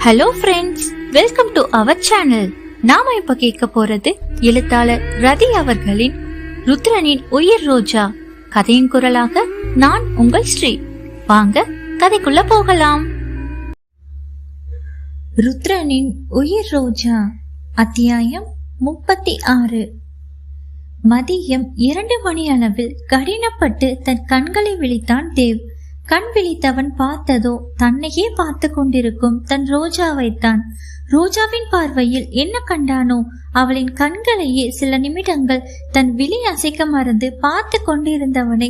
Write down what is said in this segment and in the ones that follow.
Hello friends, welcome to our channel. நாம இப்ப கேட்க போறது எழுத்தாளர் ரதி அவர்களின் ருத்ரனின் உயிர் ரோஜா கதையின் குரலாக நான் உங்கள் ஸ்ரீ. வாங்க கதைக்குள்ள போகலாம். ருத்ரனின் உயிர் ரோஜா அத்தியாயம் 36. மதியம் 2 மணி அளவில் கடினப்பட்டு தன் கண்களை விழித்தான் தேவ். கண் விழித்தவன் பார்த்ததோ தன்னையே பார்த்து கொண்டிருக்கும் தன் ரோஜாவைத்தான். ரோஜாவின் பார்வையில் என்ன கண்டானோ அவளின் கண்களையே சில நிமிடங்கள் தன் விழி அசைக்க மறந்து பார்த்து கொண்டிருந்தவனை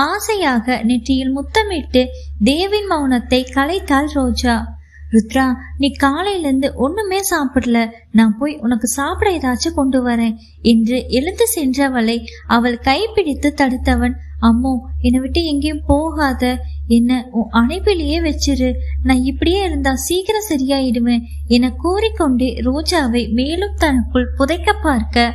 ஆசையாக நெற்றியில் முத்தமிட்டு தேவின் மௌனத்தை கலைத்தாள் ரோஜா. ருத்ரா, நீ காலையிலிருந்து ஒண்ணுமே சாப்பிடல, நான் போய் உனக்கு சாப்பிட ஏதாச்சும் கொண்டு வரேன் என்று எழுந்து சென்றவளை அவள் கைப்பிடித்து தடுத்தவன், அம்மோ என்னை விட்டு எங்கேயும் போகாத, என்ன உன் அணைப்பிலேயே வச்சிரு, நான் இப்படியே இருந்தா சீக்கிரம் சரியாயிடுவேன் என கூறிக்கொண்டே ரோஜாவை மேலும் தனக்குள் புதைக்க பார்க்க,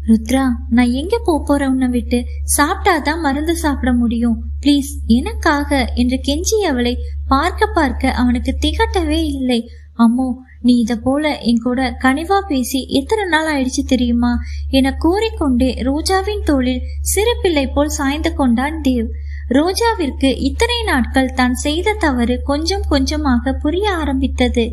ருத்ரா, நான் எங்க போறேன், உன்னை விட்டு சாப்பிட்டாதான் மருந்து சாப்பிட முடியும், பிளீஸ் எனக்காக என்று கெஞ்சி அவளை பார்க்க அவனுக்கு திகட்டவே இல்லை. அம்மோ, நீ இத போல என் கூட கனிவா பேசி எத்தனை நாள் ஆயிடுச்சு தெரியுமா என கூறிக்கொண்டே ரோஜாவின் தோளில் சிறு பிள்ளை போல் சாய்ந்து கொண்டான் தேவ். ரோஜாவிற்கு இத்தனை நாட்கள் தான் செய்த தவறு கொஞ்சம் கொஞ்சமாக புரிய ஆரம்பித்தது.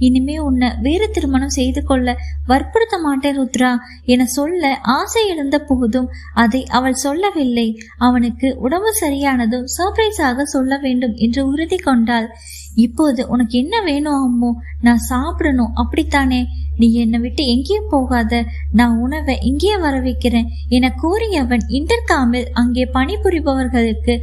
இனிமே உன்னை வேறு திருமணம் செய்து கொள்ள வற்புறுத்த மாட்டேன் ருத்ரா என சொல்ல ஆசை எழுந்த போதும் அதை அவள் சொல்லவில்லை. அவனுக்கு உடம்பு சரியானதும் சர்ப்ரைஸாக சொல்ல வேண்டும் என்று உறுதி கொண்டாள். இப்போது உனக்கு என்ன வேணும் அம்மோ, நான் சாப்பிடணும் அப்படித்தானே, நீ என்னை விட்டு எங்கேயும் போகாத, நான் உணவை இங்கேயே வர வைக்கிறேன் என கூறியவன் இன்டர்காமில் அங்கே பணிபுரிபவர்களுக்கு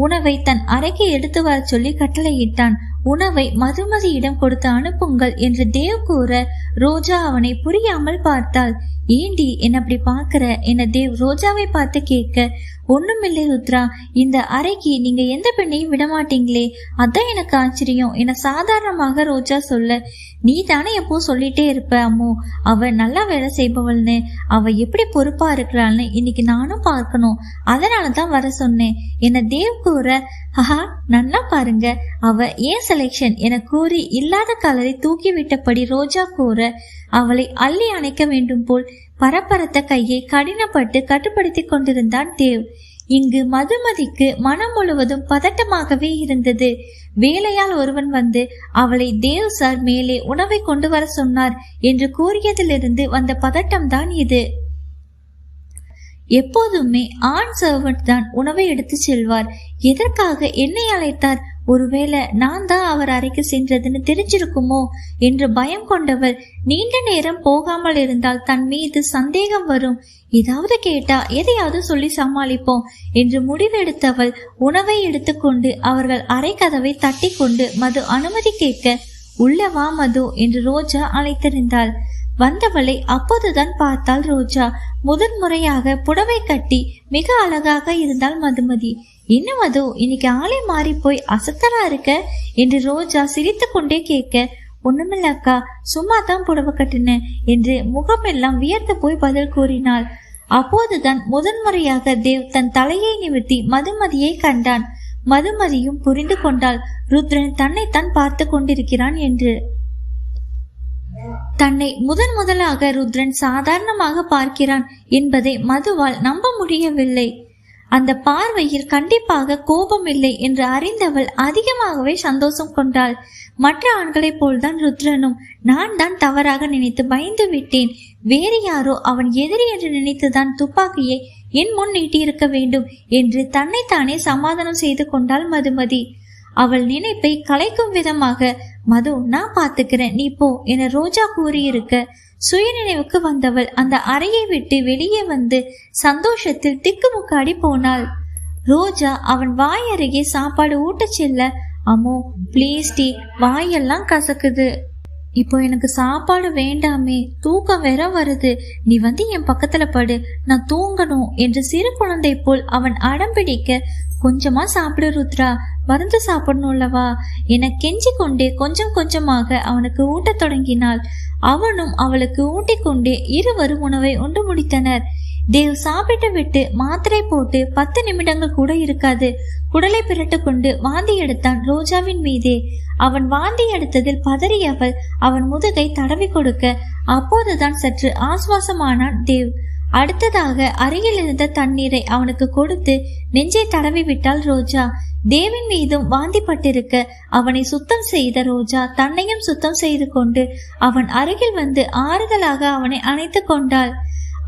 உணவை தன் அறைக்கு எடுத்து வர சொல்லி கட்டளையிட்டான். உணவை மதுமதியிடம் கொடுத்து அனுப்புங்கள் என்று தேவ் கூற ரோஜா அவனை புரியாமல் பார்த்தாள். ஏண்டி என்ன அப்படி பாக்குற என தேவ் ரோஜாவை பார்த்து கேட்க, ஒண்ணுமில்லை ருத்ரா, இந்த அறைக்கு நீங்க எந்த பெண்ணையும் விடமாட்டீங்களே, அதான் எனக்கு ஆச்சரியம் என சாதாரணமாக ரோஜா சொல்ல, நீ தானே எப்போ சொல்லிட்டே இருப்ப அம்மோ, அவ நல்லா வேலை செய்பவள்னு, அவ எப்படி பொறுப்பா இருக்கிறாள்னு இன்னைக்கு நானும் பார்க்கணும், அதனாலதான் வர சொன்னேன் என தேவ் கூற, ஹஹா நல்லா பாருங்க, அவ ஏன் செலெக்ஷன் என கூறி இல்லாத கலரை தூக்கி விட்டபடி ரோஜா கூற, அவளை அள்ளி அணைக்க வேண்டும் போல் பரபரத்த கையை கடினப்பட்டு கட்டுப்படுத்தி கொண்டிருந்தான் தேவ். இங்கு மதுமதிக்கு மனம் முழுவதும் பதட்டமாகவே இருந்தது. வேலையால் ஒருவன் வந்து அவளை தேவ் சார் மேலே உணவை கொண்டு வர சொன்னார் என்று கூறியதிலிருந்து வந்த பதட்டம் தான் இது. எப்போதுமே ஆண் சர்வன்ட் தான் உணவை எடுத்து செல்வார். எதற்காக என்னை அழைத்தார், ஒருவேளை நான் தான் அவர் அறைக்கு சென்றதுன்னு தெரிஞ்சிருக்குமோ என்று பயம் கொண்டவள் நீண்ட நேரம் போகாமல் இருந்தால் தன் மீது சந்தேகம் வரும், ஏதாவது கேட்டா எதையாவது சொல்லி சமாளிப்போம் என்று முடிவெடுத்தவள் உணவை எடுத்துக்கொண்டு அவர்கள் அறை கதவை தட்டி கொண்டு மது அனுமதி கேட்க, உள்ள வா மது என்று ரோஜா அழைத்திருந்தாள். வந்தவளை அப்போதுதான் பார்த்தாள் ரோஜா. முதன்முறையாக புடவை கட்டி மிக அழகாக இருந்தாள் மதுமதி. என்ன மது, இன்னைக்கு ஆளே மாறி போய் அசத்தரா இருக்க என்று ரோஜா சிரித்து கொண்டே கேட்க, ஒண்ணுமில்ல அக்கா, சும்மா தான் புடவை கட்டினேன் என்று முகமெல்லாம் வியர்த்து போய் பதில் கூறினாள். அப்போதுதான் முதன்முறையாக தேவ் தன் தலையை நிமிர்த்தி மதுமதியை கண்டான். மதுமதியும் புரிந்து கொண்டாள் ருத்ரன் தன்னைத்தான் பார்த்து கொண்டிருக்கிறான் என்று. தன்னை முதலாக ருத்ரன் சாதாரணமாக பார்க்கிறான் என்பதை மதுவால் நம்ப முடியவில்லை. அந்த பார்வையில் கண்டிப்பாக கோபம் இல்லை என்று அறிந்தவள் அதிகமாகவே சந்தோஷம் கொண்டாள். மற்ற ஆண்களைப் போல்தான் ருத்ரனும், நான் தான் தவறாக நினைத்து பயந்து விட்டேன், வேறு யாரோ அவன் எதிரி என்று நினைத்துதான் துப்பாக்கியை என் முன் நீட்டியிருக்க வேண்டும் என்று தன்னைத்தானே சமாதானம் செய்து கொண்டாள் மதுமதி. அவள் நினைப்பை கலைக்கும் விதமாக, மது நான் பாத்துக்கிறேன் நீ போ என ரோஜா கூறியிருக்க சுய நினைவுக்கு வந்தவள் அந்த அறையை விட்டு வெளியே வந்து சந்தோஷத்தில் திக்குமுக்காடி போனாள். ரோஜா அவன் வாய் அருகே சாப்பாடு ஊட்ட செல்ல, அம்மோ பிளீஸ் டி, வாயெல்லாம் கசக்குது, இப்போ எனக்கு சாப்பாடு வேண்டாமே, தூக்கம் வேற வருது, நீ வந்து என் பக்கத்துல படு, நான் தூங்கணும் என்று சிறு குழந்தை போல் அவன் அடம்பிடிக்க, கொஞ்சமா சாப்பிடு ருத்ரா, மருந்து சாப்பிடணும்லவா என கெஞ்சி கொண்டே கொஞ்சம் கொஞ்சமாக அவனுக்கு ஊட்டத் தொடங்கினாள். அவனும் அவளுக்கு ஊட்டிக்கொண்டே இருவரும் உணவை உண்டு முடித்தனர். தேவ் சாப்பிட்டு விட்டு மாத்திரை போட்டு 10 நிமிடங்கள் கூட இருக்காது குடலை பிரட்டு கொண்டு வாந்தி எடுத்தான் ரோஜாவின் மீதே. அவன் வாந்தி எடுத்ததில் பதறியவள் அவன் முதுகை தடவி கொடுக்க அப்போதுதான் சற்று ஆசுவாசமானான் தேவ். அடுத்ததாக அருகில் இருந்த தண்ணீரை அவனுக்கு கொடுத்து நெஞ்சை தடவி விட்டாள் ரோஜா. தேவின் மீதும் வாந்தி பட்டிருக்க அவனை சுத்தம் செய்த ரோஜா தன்னையும் சுத்தம் செய்து கொண்டு அவன் அருகில் வந்து ஆறுதலாக அவனை அணைத்து கொண்டாள்.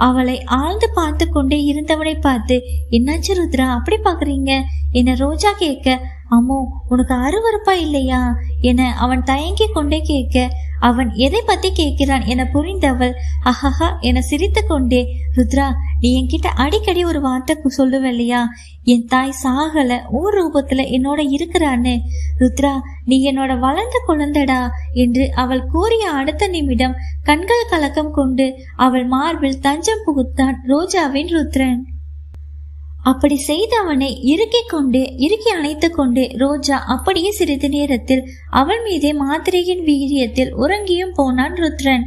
அவளை ஆழ்ந்து பார்த்து கொண்டே இருந்தவனை பார்த்து, என்னாச்சு ருத்ரா அப்படி பாக்குறீங்க என ரோஜா கேட்க, அம்மோ உனக்கு அருவருப்பா இல்லையா என அவன் தயங்கி கொண்டே கேட்க, அவன் எதை பத்தி கேட்கிறான் என புரிந்தவள் அஹஹா என சிரித்து கொண்டே, ருத்ரா நீ என்கிட்ட அடிக்கடி ஒரு வார்த்தை சொல்லுவல்லையா, என் தாய் சாகல ஊர் ரூபத்துல என்னோட இருக்கிறான்னு, ருத்ரா நீ என்னோட வளர்ந்த குழந்தைடா என்று அவள் கூறிய அடுத்த நிமிடம் கண்கள் கலக்கம் கொண்டு அவள் மார்பில் தஞ்சம் புகுத்தான் ரோஜாவின் ருத்ரன். அப்படி செய்தவனை இறுக்கி அணைத்து கொண்டு ரோஜா அப்படியே சிறிது நேரத்தில் அவள் மீதே மாத்திரையின் வீரியத்தில் உறங்கியும் போனான் ருத்ரன்.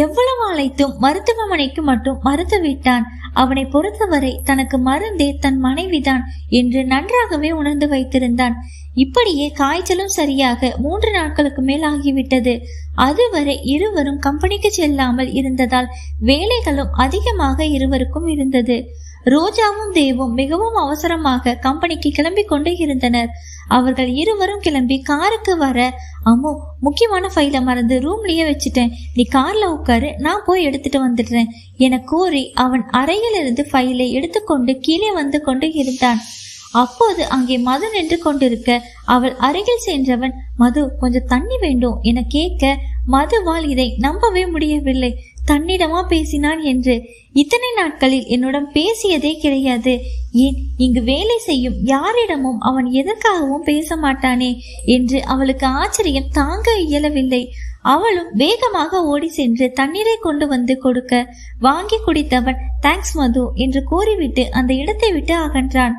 எவ்வளவு அழைத்தும் மருத்துவமனைக்கு மட்டும் மறுத்துவிட்டான். அவனை பொறுத்தவரை தனக்கு மருந்தே தன் மனைவிதான் என்று நன்றாகவே உணர்ந்து வைத்திருந்தான். இப்படியே காய்ச்சலும் சரியாக 3 நாட்களுக்கு மேல் ஆகிவிட்டது. அதுவரை இருவரும் கம்பெனிக்கு செல்லாமல் இருந்ததால் வேலைகளும் அதிகமாக இருவருக்கும் இருந்தது. ரோஜாவும் தேவும் மிகவும் அவசரமாக கம்பெனிக்கு கிளம்பி கொண்டு இருந்தனர். அவர்கள் இருவரும் கிளம்பி காருக்கு வர, அம்மு முக்கியமான ஃபைலை மறந்து ரூம்லயே வச்சுட்டேன், நீ கார்ல உட்காரு, நான் போய் எடுத்துட்டு வந்துடுறேன் என கூறி அவன் அறையில் இருந்து ஃபைலை எடுத்துக்கொண்டு கீழே வந்து கொண்டு இருந்தான். அப்போது அங்கே மது நின்று கொண்டிருக்க அவள் அருகில் சென்றவன், மது கொஞ்சம் தண்ணி வேண்டும் என கேட்க மதுவால் இதை நம்பவே முடியவில்லை. தன்னிடமா பேசினான் என்று? இத்தனை நாட்களில் என்னுடன் பேசியதே கிடையாது. ஏன் இங்கு வேலை செய்யும் யாரிடமும் அவன் எதற்காகவும் பேச மாட்டானே என்று அவளுக்கு ஆச்சரியம் தாங்க இயலவில்லை. அவளும் வேகமாக ஓடி சென்று தண்ணீரை கொண்டு வந்து கொடுக்க வாங்கி குடித்தவன் தேங்க்ஸ் மது என்று கூறிவிட்டு அந்த இடத்தை விட்டு அகன்றான்.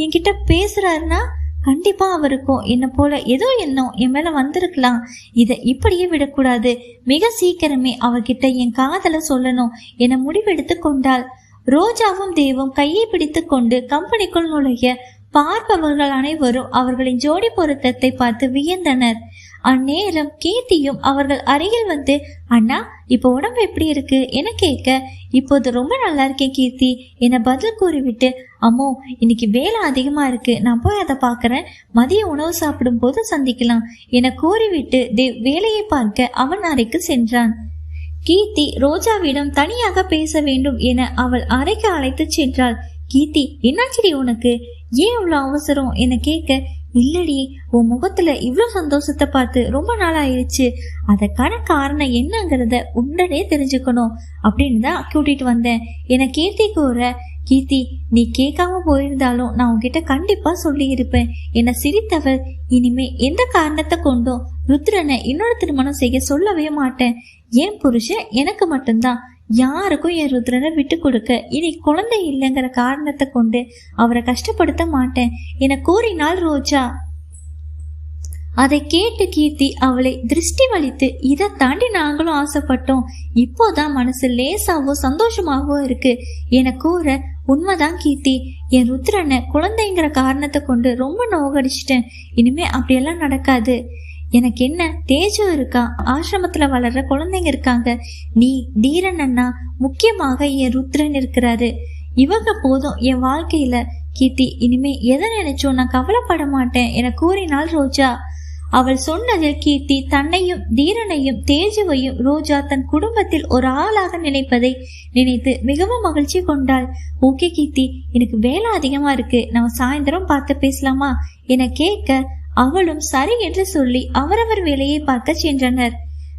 என்கிட்ட பேசுறாருன்னா கண்டிப்பா அவருக்கும் என்ன போல ஏதோ எண்ணம் என் மேல வந்திருக்கலாம். இதை இப்படியே விடக்கூடாது, மிக சீக்கிரமே அவர்கிட்ட என் காதலை சொல்லணும் என முடிவெடுத்து கொண்டாள். ரோஜாவும் தேவும் கையை பிடித்து கொண்டு கம்பெனிக்குள் நுழைய பார்ப்பவர்கள் அனைவரும் அவர்களின் ஜோடி பொருத்தத்தை பார்த்து வியந்தனர். அந்நேரம் கீர்த்தியும் அவர்கள் அருகில் வந்து, அண்ணா இப்போ உடம்பு எப்படி இருக்கு என கேட்க, இப்போது ரொம்ப நல்லா இருக்கேன் கீர்த்தி என பதில் கூறிவிட்டு, அம்மோ இன்னைக்கு வேலை அதிகமா இருக்கு, நான் போய் அதை பாக்குறேன், மதிய உணவு சாப்பிடும் போது சந்திக்கலாம் என கூறிவிட்டு தேவ் வேலையை பார்க்க அவன் அறைக்கு சென்றான். கீர்த்தி ரோஜாவிடம் தனியாக பேச வேண்டும் என அவள் அறைக்கு அழைத்து சென்றாள். கீர்த்தி என்னாச்சடி உனக்கு, ஏன் இவ்வளவு அவசரம் என கேட்க, இல்லடி உன் முகத்துல இவ்வளவு சந்தோஷத்தை பார்த்து ரொம்ப நாள் ஆயிடுச்சு, அதற்கான காரணம் என்னங்கிறத உடனே தெரிஞ்சுக்கணும் அப்படின்னு தான் கூட்டிட்டு வந்தேன் என கீர்த்தி கூற, கீர்த்தி நீ கேட்காம போயிருந்தாலும் நான் உன்கிட்ட கண்டிப்பா சொல்லி இருப்பேன் என சிரித்தவள், இனிமே எந்த காரணத்தை கொண்டும் ருத்ரனை இன்னொரு திருமணம் செய்ய சொல்லவே மாட்டேன், என் புருஷன் எனக்கு மட்டும்தான், யாருக்கும் என் ருத்ரனை விட்டு கொடுக்க இனி குழந்தை இல்லைங்கிற காரணத்தை கொண்டு அவரை கஷ்டப்படுத்த மாட்டேன் என கூறினாள் ரோஜா. அதை கேட்டு கீர்த்தி அவளை திருஷ்டி வலித்து, இதை தாண்டி நாங்களும் ஆசைப்பட்டோம், இப்போதான் மனசு லேசாவோ சந்தோஷமாவோ இருக்கு என கூற, உண்மைதான் கீர்த்தி, என் ருத்ரனை குழந்தைங்கிற காரணத்தை கொண்டு ரொம்ப நோகடிச்சிட்டேன், இனிமே அப்படியெல்லாம் நடக்காது. எனக்கு என்ன தேஜு இருக்கா, ஆசிரமத்துல வளர்ற குழந்தைங்க இருக்காங்க, நீ தீரன் அண்ணா, முக்கியமாக என் ருத்ரன் இருக்கிறாரு, இவங்க போதும் என் வாழ்க்கையில. கீர்த்தி இனிமே எதை நினைச்சோம் நான் கவலைப்பட மாட்டேன் என கூறினாள் ரோஜா. அவள் சொன்னதில் கீர்த்தி தன்னையும் தீரனையும் தேஜுவையும் ரோஜா தன் குடும்பத்தில் ஒரு ஆளாக நினைப்பதை நினைத்து மிகவும் மகிழ்ச்சி கொண்டாள். ஓகே கீர்த்தி, எனக்கு வேலை அதிகமா இருக்கு, நம்ம சாயந்தரம் பார்த்து பேசலாமா என கேட்க, அவளும் சரி என்று சொல்லி அவரவர் வேலையை பார்க்க சென்றனர்.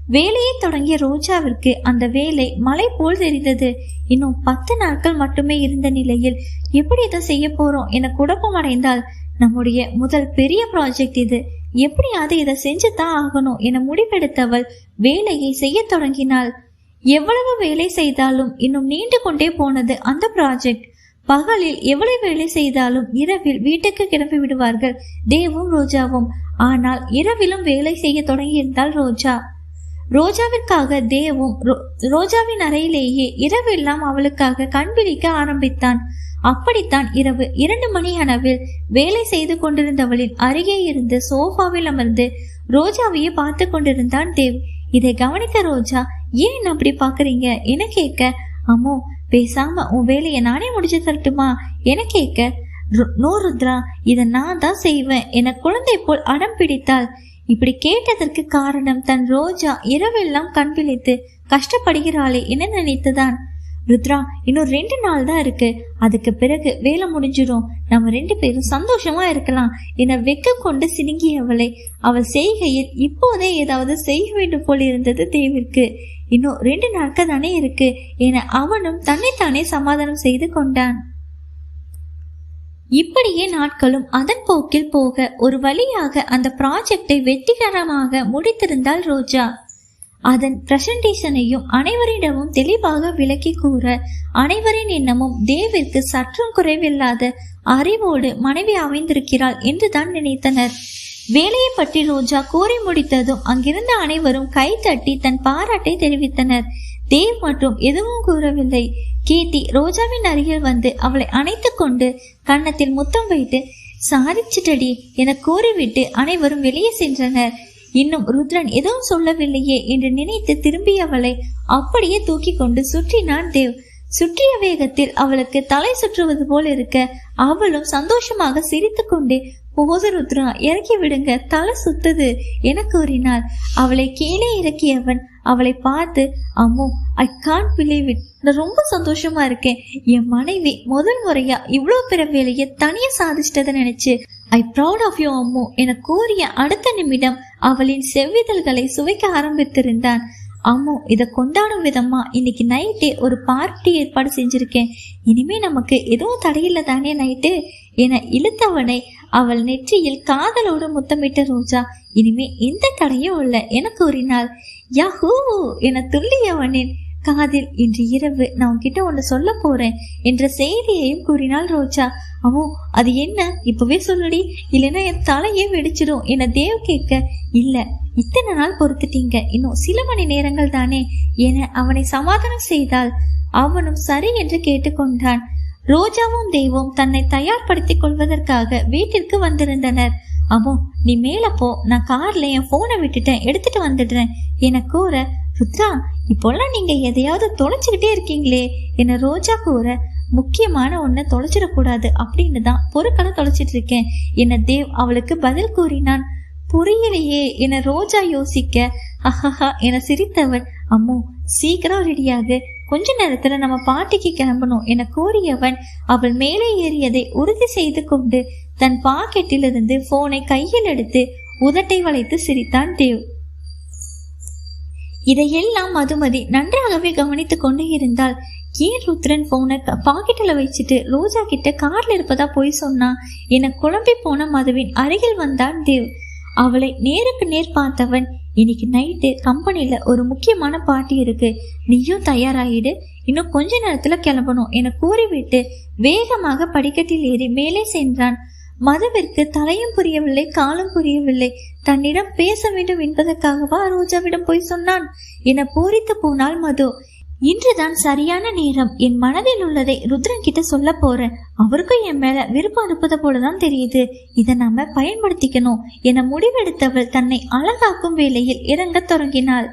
வேலையை தொடங்கிய ரோஜாவிற்கு அந்த வேலை மலை போல் தெரிந்தது. இன்னும் 10 நாட்கள் மட்டுமே இருந்த நிலையில் எப்படி இதை செய்ய போறோம் என குழப்பம் அடைந்தால், நம்முடைய முதல் பெரிய ப்ராஜெக்ட் இது, எப்படியாவது இதை செஞ்சுதான் ஆகணும் என முடிவெடுத்தவள் வேலையை செய்ய தொடங்கினாள். எவ்வளவு வேலை செய்தாலும் இன்னும் நீண்டு கொண்டே போனது அந்த ப்ராஜெக்ட். பகலில் எவ்வளவு வேலை செய்தாலும் இரவில் வீட்டுக்கு கிளம்பி விடுவார்கள் தேவும் ரோஜாவும். ஆனால் இரவிலும் வேலை செய்ய தொடங்கியிருந்தாள் ரோஜா. ரோஜாவிற்காக தேவும் ரோஜாவின் அறையிலேயே இரவெல்லாம் அவளுக்காக கண் விழிக்க ஆரம்பித்தான். அப்படித்தான் இரவு 2 மணி அளவில் வேலை செய்து கொண்டிருந்தவளின் அருகே இருந்து சோஃபாவில் அமர்ந்து ரோஜாவையே பார்த்து கொண்டிருந்தான் தேவ். இதை கவனித்த ரோஜா, ஏன் அப்படி பாக்குறீங்க என கேட்க, அம்மோ பேசாம உன் வேலையை நானே முடிச்சு தரட்டுமா என கேட்க, நோ ருத்ரா, இதை நான் தான் செய்வேன் என குழந்தை போல் அடம் பிடித்தாள். இப்படி கேட்டதற்கு காரணம் தன் ரோஜா இரவெல்லாம் கண் விழித்து கஷ்டப்படுகிறாளே என நினைத்துதான். ருத்ரா, இன்னும் 2 நாள் தான் இருக்கு, அதுக்கு பிறகு வேலை முடிஞ்சிடும், நம்ம 2 பேரும் சந்தோஷமா இருக்கலாம் என வெக்க கொண்டு சினுங்கியவளை அவள் செய்கையில் இப்போதே ஏதாவது செய்ய வேண்டும் போல் இருந்தது தேவிற்கு. இன்னும் 2 நாட்கள் தானே இருக்கு என அவனும் தன்னைத்தானே சமாதானம் செய்து கொண்டான். இப்படியே நாட்களும் அதன் போக்கில் போக ஒரு வழியாக அந்த ப்ராஜெக்டை வெற்றிகரமாக முடித்திருந்தாள் ரோஜா. அதன் பிரசன்டேஷனையும் அனைவரிடமும் தெளிவாக விளக்கி கூற அனைவரின் எண்ணமும் தேவிற்கு சற்றும் குறைவில்லாத அறிவோடு மனைவி அமைந்திருக்கிறாள் என்றுதான் நினைத்தனர். வேலையை பற்றி ரோஜா கூறி முடித்ததும் அங்கிருந்த அனைவரும் கைத்தட்டி தன் பாராட்டை தெரிவித்தனர். தேவ் மற்றும் எதுவும் கூறவில்லை. கீர்த்தி ரோஜாவின் அருகில் வந்து அவளை அணைத்து கொண்டு கன்னத்தில் முத்தம் வைத்து சாதிச்சிட்டடி என கூறிவிட்டு அனைவரும் வெளியே சென்றனர். இன்னும் ருத்ரன் எதுவும் சொல்லவில்லையே என்று நினைத்து திரும்பியவளை அப்படியே தூக்கி கொண்டு சுற்றினான் தேவ். சுற்றிய வேகத்தில் அவளுக்கு தலை சுற்றுவது போல் இருக்க அவளும் சந்தோஷமாக சிரித்து கொண்டே, போது ருத்ரா, இறக்கி விடுங்க, தலை சுத்துது என கூறினாள். அவளை கீழே இறக்கியவன் அவளை பார்த்து, அம்மோ ஐ கான்ட் பிலீவ் இட், நான் ரொம்ப சந்தோஷமா இருக்கேன். என் மனைவி முதல் முறையா இவ்வளவு பெரிய வேலையை தனியா சாதிச்சிட்டதை நினைச்சு ஐ ப்ரௌட் ஆஃப் யூ அம்மோ என கூறிய அடுத்த நிமிடம் அவளின் செவ்விதழ்களை சுவைக்க ஆரம்பித்திருந்தான். அம்மோ, இதை கொண்டாடும் விதமா இன்னைக்கு நைட்டே ஒரு பார்ட்டி ஏற்பாடு செஞ்சிருக்கேன், இனிமே நமக்கு எதுவும் தடையில்லை தானே நைட்டு என இழுத்தவனை அவள் நெற்றியில் காதலோடு முத்தமிட்ட ரோஜா, இனிமே எந்த தடையும் இல்லை என கூறினாள். யாஹூ என துள்ளியவனின் காதில், இன்று இரவு நான் உன்கிட்ட ஒன்று சொல்ல போறேன் என்ற செய்தியையும் கூறினாள் ரோஜா. அம்மோ, அது என்ன, இப்பவே சொல்லுடி, இல்லைன்னா என் தலையே வெடிச்சிடும் என தேவ் கேட்க, இல்ல இத்தனை நாள் பொறுத்துட்டீங்க, இன்னும் சில மணி நேரங்கள் தானே என அவனை சமாதானம் செய்தாள். அவனும் சரி என்று கேட்டுக்கொண்டான். ரோஜாவும் தேவும் தன்னை தயார்படுத்திக் கொள்வதற்காக வீட்டிற்கு வந்திருந்தனர். அம்மோ, நீ மேல போ, நான் கார்ல என் போனை விட்டுட்டேன், எடுத்துட்டு வந்துடுறேன் என கூற, ருத்ரா, இப்போல்லாம் நீங்க எதையாவது தொலைச்சுக்கிட்டே இருக்கீங்களே என ரோஜா கூற, முக்கியமான ஒன்ன தொலைச்சிடக்கூடாது அப்படின்னு தான் பொருட்களை தொலைச்சிட்டு இருக்கேன் என தேவ் அவளுக்கு பதில் கூறினான். புரியலையே என ரோஜா யோசிக்க, அஹஹா என சிரித்தவன், அம்மோ சீக்கிரம் ரெடியாக, கொஞ்ச நேரத்துல நம்ம பார்ட்டிக்கு கிளம்பணும் என கூறியவன் அவள் மேலே ஏறியதை உறுதி செய்து கொண்டு தன் பாக்கெட்டில் இருந்து போனை கையில் எடுத்து உதட்டை வளைத்து சிரித்தான் தேவ். இதையெல்லாம் மதுமதி நன்றாகவே கவனித்துக் கொண்டு இருந்தாள். ஏன் ருத்ரன் போனை பாக்கெட்டில் வச்சுட்டு ரோஜா கிட்ட கார்ல இருப்பதா போய் சொன்னா என குழம்பி போன மதுவின் அருகில் வந்தான் தேவ். அவளை நேருக்கு நேர் பார்த்தவன், இன்னைக்கு நைட்டு கம்பெனில ஒரு முக்கியமான பார்ட்டி இருக்கு, நீயும் தயாராகிடு, இன்னும் கொஞ்ச நேரத்துல கிளம்பணும் என கூறிவிட்டு வேகமாக படிக்கட்டில் ஏறி மேலே சென்றான். மதுவிற்கு தலையும் புரியவில்லை, காலும் புரியவில்லை. தன்னிடம் பேச வேண்டும் என்பதற்காகவா ரோஜாவிடம் போய் சொன்னான் என பூரித்து போனாள் மது. இன்றுதான் சரியான நேரம், என் மனதில் உள்ளதை ருத்ரன் கிட்ட சொல்ல போறேன், அவருக்கும் என் மேல விருப்பம் இருப்பது போலதான் தெரியுது, இதை நாம பயன்படுத்திக்கணும் என முடிவெடுத்தவள் தன்னை அழகாக்கும் வேளையில் இறங்க தொடங்கினாள்.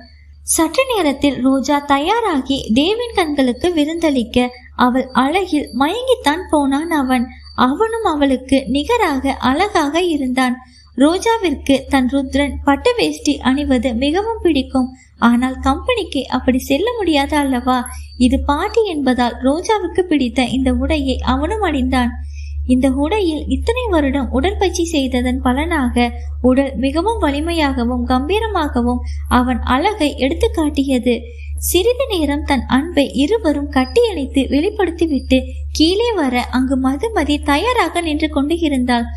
சற்று நேரத்தில் ரோஜா தயாராகி தேவின் கண்களுக்கு விருந்தளிக்க அவள் அழகில் மயங்கித்தான் போனான் அவன். அவனும் அவளுக்கு நிகராக அழகாக இருந்தான். ரோஜாவிற்கு தன் ருத்ரன் பட்டு வேஷ்டி அணிவது மிகவும் பிடிக்கும். ஆனால் கம்பெனிக்கு அப்படி செல்ல முடியாது அல்லவா? இது பார்ட்டி என்பதால் ரோஜாவுக்கு பிடித்த இந்த உடையை அவனும் அணிந்தான். இந்த உடையில் இத்தனை வருடம் உடற்பயிற்சி செய்ததன் பலனாக உடல் மிகவும் வலிமையாகவும் கம்பீரமாகவும் அவன் அழகை எடுத்து காட்டியது. சிறிது நேரம் தன் அன்பை இருவரும் கட்டியணைத்து வெளிப்படுத்திவிட்டு கீழே வர அங்கு மதுமதி தயாராக நின்று கொண்டு இருந்தாள்.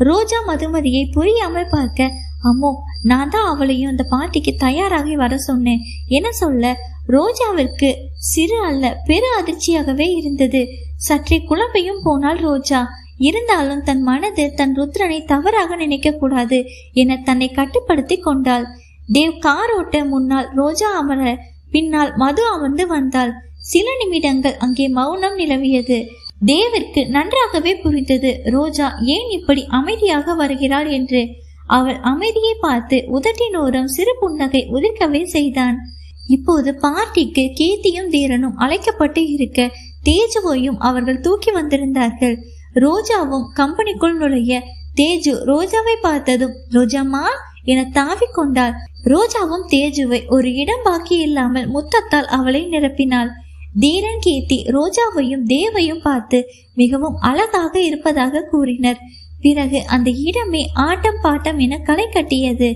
ரோஜா மதுமதியை புரியாமல் பார்க்க, அம்மோ நான் தான் அவளையும் இந்த பார்ட்டிக்கு தயாராகி வர சொன்னேன் என சொல்ல ரோஜாவிற்கு சிறு அல்ல பெரு அதிர்ச்சியாகவே இருந்தது. சற்றே குழம்பையும் போனாள் ரோஜா. இருந்தாலும் தன் மனது தன் ருத்ரனை தவறாக நினைக்க கூடாது என தன்னை கட்டுப்படுத்தி கொண்டாள். தேவ் கார் ஓட்ட முன்னால் ரோஜா அமர பின்னால் மது அமர்ந்து வந்தாள். சில நிமிடங்கள் அங்கே மௌனம் நிலவியது. தேவிற்கு நன்றாகவே புரிந்தது ரோஜா ஏன் இப்படி அமைதியாக வருகிறாள் என்று. அவள் அமைதியை பார்த்து உதட்டினோரம் சிறு புன்னகை உதிர்க்கவே செய்தான். இப்போது பார்ட்டிக்கு கீர்த்தியும் தீரனும் அழைக்கப்பட்டு இருக்க தேஜுவையும் அவர்கள் தூக்கி வந்திருந்தார்கள். ரோஜாவும் கம்பெனிக்குள் நுழைய தேஜு ரோஜாவை பார்த்ததும் ரோஜாமா என தாவி கொண்டாள். ரோஜாவும் தேஜுவை ஒரு இடம் பாக்கி இல்லாமல் முத்தத்தால் அவளை நிரப்பினாள். தீரன் கீர்த்தி ரோஜாவையும் தேவையும் பார்த்து மிகவும் அழகாக இருப்பதாக கூறினர். பிறகு அந்த இடமே ஆட்டம் பாட்டம் என களை கட்டியது.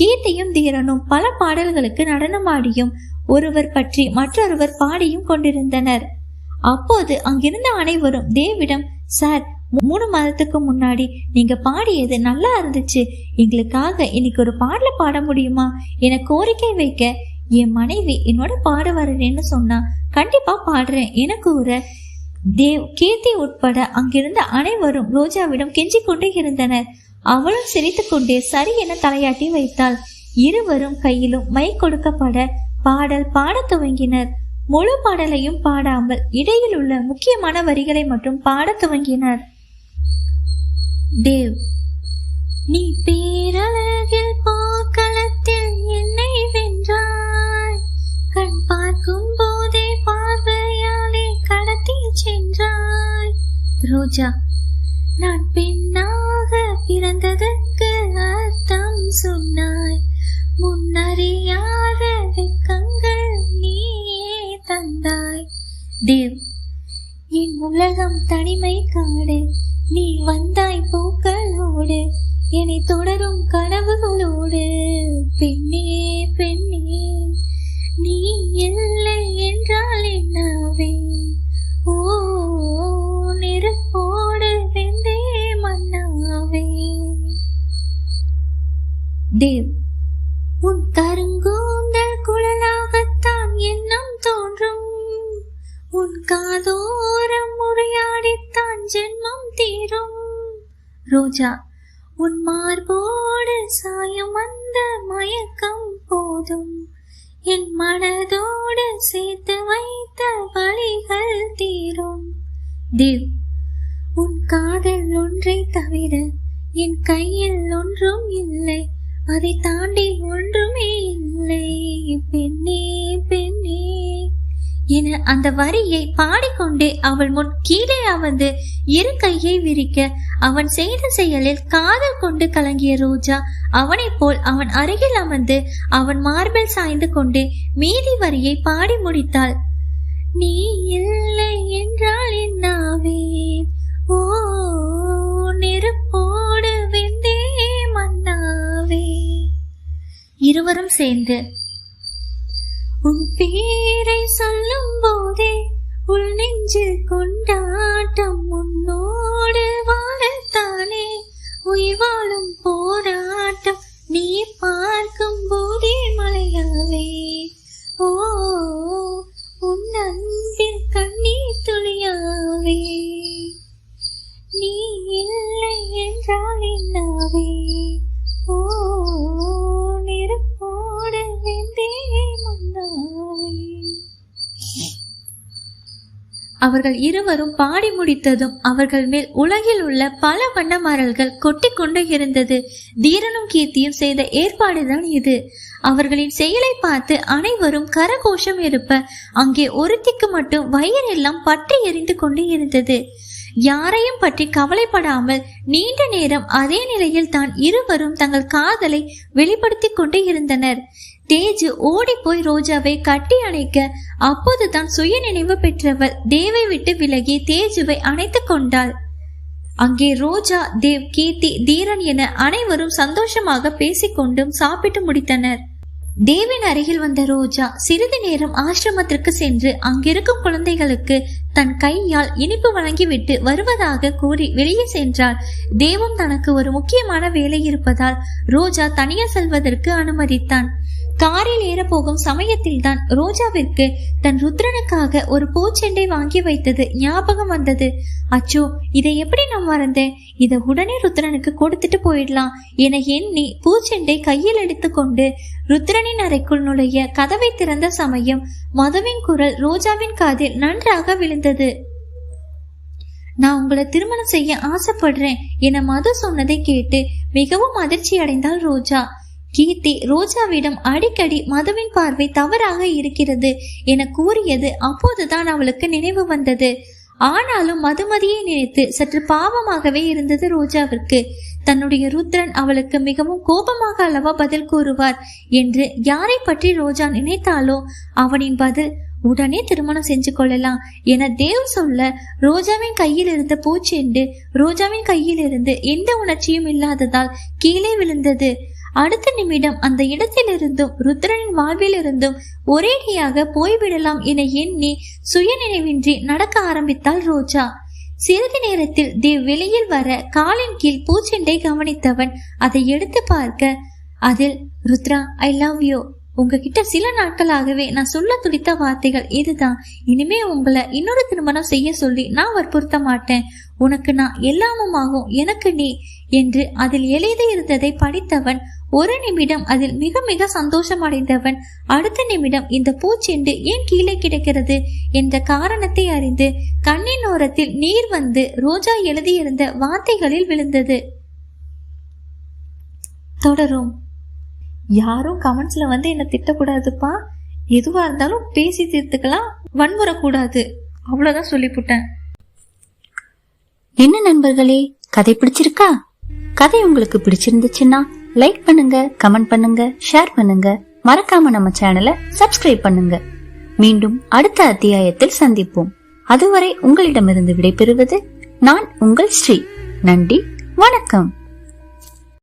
கீர்த்தியும் தீரனும் பல பாடல்களுக்கு நடனமாடியும் ஒருவர் பற்றி மற்றொருவர் பாடியும் கொண்டிருந்தனர். அப்போது அங்கிருந்த அனைவரும் தேவிடம், சார் 3 மாதத்துக்கு முன்னாடி நீங்க பாடியது நல்லா இருந்துச்சு, எங்களுக்காக இன்னைக்கு ஒரு பாடல பாட முடியுமா என கோரிக்கை வைக்க, என் மனைவி என்னோட பாட வரேன்னு சொன்னா கண்டிப்பா பாடுறேன் என கூற தேவ் கீர்த்தி உட்பட அங்கிருந்த அனைவரும் ரோஜாவிடம் கெஞ்சி கொண்டு இருந்தனர். அவளும் சிரித்து கொண்டே சரி என தலையாட்டி வைத்தாள். இருவரும் கையிலும் மை கொடுக்கப்பட பாடல் பாட துவங்கினர். முழு பாடலையும் பாடாமல் இடையில் உள்ள முக்கியமான வரிகளை மட்டும் பாட துவங்கினர். தேவ், நீ பேரழகில் போர்க்களத்தில் என்னை வென்றாய், கண் பார்க்கும் போதே பார்வையாலே கடத்தி சென்றாய். ரோஜா, நான் பெண்ணாக பிறந்ததற்கு அர்த்தம் சொன்னாய், முன்னறியாத வெட்கங்கள் நீயே தந்தாய். தேவ், என் உலகம் தனிமை காடு, நீ வந்தாய் பூக்களோடு, என்னை தொடரும் கனவுகளோடு. பெண்ணே பெண்ணே, நீ இல்லை என்றால் என்னவே, ஓ நெருப்போடு வெந்தே மன்னாவே. தேவ், உன் கருங்கூந்தல் குழலாகத்தான் எண்ணம் தோன்றும், உன் காதோரம் உரையாடித்தான் ஜென்மம் தீரும். ரோஜா, உன் மார்போடு சாயம் வந்த மயக்கம் போதும், என் மனதோடு சேர்த்து வைத்த வழிகள் தீரும். தேவ், உன் காதல் ஒன்றை தவிர என் கையில் ஒன்றும் இல்லை, அதை தாண்டி ஒன்றுமே இல்லை. பெண்ணே பெண்ணே என அந்த வரியை பாடிக்கொண்டே அவள் முன் கீழே அமர்ந்து இரு கையை விரிக்க, அவன் செய்த செயலில் காதல் கொண்டு கலங்கிய ரோஜா அவனை போல் அவன் அருகில் அமர்ந்து அவன் மார்பில் சாய்ந்து கொண்டே மீதி வரியை பாடி முடித்தாள். நீ இல்லை என்றால் என்னாவே, ஓ நெருப்போடு வெந்தே மன்னாவே. இருவரும் சேர்ந்து, உன் பேரை சொல்லும் போதே உள் நெஞ்சில் கொண்டாட்டம், உன்னோடு வாழத்தானே உயிர் வாழும் போராட்டம், நீ பார்க்கும் போதே மலையாவே, ஓ உன் அன்பில் கண்ணீர் துளியாவே. நீ இல்லை என்றால் என்னாவே, ஓ நெருப்போடு வெந்தே மன்னாவே. அவர்கள் இருவரும் பாடி முடித்ததும் அவர்கள் மேல் உலகில் உள்ள பல வண்ண மரல்கள் கொட்டி கொண்டு இருந்தது. தீரனும் கீர்த்தியும் செய்த ஏற்பாடுதான் இது. அவர்களின் செயலை பார்த்து அனைவரும் கரகோஷம் எழுப்ப அங்கே ஒருத்திக்கு மட்டும் வயிறெல்லாம் பற்றி எரிந்து கொண்டு இருந்தது. யாரையும் பற்றி கவலைப்படாமல் நீண்ட நேரம் அதே நிலையில் தான் இருவரும் தங்கள் காதலை வெளிப்படுத்தி கொண்டு இருந்தனர். தேஜு ஓடி போய் ரோஜாவை கட்டி அணைக்க, அப்போதுதான் சுய நினைவு பெற்றவள் தேவை விட்டு விலகி தேஜுவை அணைத்து கொண்டாள். அங்கே ரோஜா, தேவ், கீர்த்தி, தீரன் என அனைவரும் சந்தோஷமாக பேசிக்கொண்டும் சாப்பிட்டு முடித்தனர். தேவின் அருகில் வந்த ரோஜா சிறிது நேரம் ஆசிரமத்திற்கு சென்று அங்கிருக்கும் குழந்தைகளுக்கு தன் கையால் இனிப்பு வழங்கிவிட்டு வருவதாக கூறி வெளியே சென்றாள். தேவும் தனக்கு ஒரு முக்கியமான வேலை இருப்பதால் ரோஜா தனியா செல்வதற்கு அனுமதித்தான். காரில் ஏற போகும் சமயத்தில் தான் ரோஜாவிற்கு தன் ருத்ரனுக்காக ஒரு பூச்செண்டை வாங்கி வைத்தது ஞாபகம் வந்தது. அச்சோ, இதை எப்படி நான் மறந்தேன், இதை உடனே ருத்ரனுக்கு கொடுத்துட்டு போயிடலாம் என எண்ணி பூச்செண்டை கையில் எடுத்துக்கொண்டு ருத்ரனின் அறைக்குள் நுழைய கதவை திறந்த சமயம் மதுவின் குரல் ரோஜாவின் காதில் நன்றாக விழுந்தது. நான் உங்களை திருமணம் செய்ய ஆசைப்படுறேன் என மது சொன்னதை கேட்டு மிகவும் அதிர்ச்சி அடைந்தாள் ரோஜா. கீர்த்தி ரோஜாவிடம் அடிக்கடி மதுவின் பார்வை தவறாக இருக்கிறது என கூறியது அப்போதுதான் அவளுக்கு நினைவு வந்தது. ஆனாலும் மதுமதியை நினைத்து சற்று பாவமாகவே இருந்தது ரோஜாவிற்கு. தன்னுடைய ருத்ரன் அவளுக்கு மிகவும் கோபமாக அல்லவா பதில் கூறுவார் என்று யாரை பற்றி ரோஜா நினைத்தாலோ அவனின் பதில் உடனே திருமணம் செஞ்சு கொள்ளலாம் என தேவ் சொல்ல ரோஜாவின் கையில் இருந்த பூச்செண்டு ரோஜாவின் கையில் இருந்து எந்த உணர்ச்சியும் இல்லாததால் கீழே விழுந்தது. அடுத்த நிமிடம் அந்த இடத்திலிருந்தும் ருத்ரனின் வாழ்வில் இருந்தும் ஒரேடியாக போய்விடலாம் என எண்ணி சுயநினைவின்றி நடக்க ஆரம்பித்தாள் ரோஜா. சிறிது நேரத்தில் தேவ் வெளியில் வர காலின் கீழ் பூச்செண்டை கவனித்தவன் அதை எடுத்து பார்க்க அதில் ருத்ரா, ஐ லவ் யூ. உங்ககிட்ட சில நாட்களாகவே நான் சொல்ல துடித்த வார்த்தைகள் இதுதான். இனிமே உங்களை இன்னொரு திருமணம் செய்ய சொல்லி நான் வற்புறுத்த மாட்டேன். உனக்கு நான் எல்லாமும் ஆகும், எனக்கு நீ என்று அதில் எழுதி இருந்ததை படித்தவன் ஒரு நிமிடம் அதில் மிக மிக சந்தோஷம் அடைந்தவன் அடுத்த நிமிடம் இந்த பூச்செண்டு ஏன் கீழே கிடக்கிறது என்ற காரணத்தை அறிந்து கண்ணின் ஓரத்தில் நீர் வந்து ரோஜா எழுதியிருந்த வார்த்தைகளில் விழுந்தது. தொடரும். யாரும் கமெண்ட்ஸ்ல வந்து என்ன திட்டக்கூடாதுப்பா, எதுவா இருந்தாலும் பேசி தீர்த்துக்கலாம், வன்முறக்கூடாது, அவ்வளவுதான் சொல்லிவிட்டேன். என்ன நண்பர்களே, கதை பிடிச்சிருக்கா? கதை உங்களுக்கு பிடிச்சிருந்துச்சுன்னா லைக் பண்ணுங்க, கமெண்ட் பண்ணுங்க, ஷேர் பண்ணுங்க, மறக்காம நம்ம சேனலை சப்ஸ்கிரைப் பண்ணுங்க. மீண்டும் அடுத்த அத்தியாயத்தில் சந்திப்போம். அதுவரை உங்களிடமிருந்து விடைபெறுவது நான் உங்கள் ஸ்ரீ. நன்றி, வணக்கம்.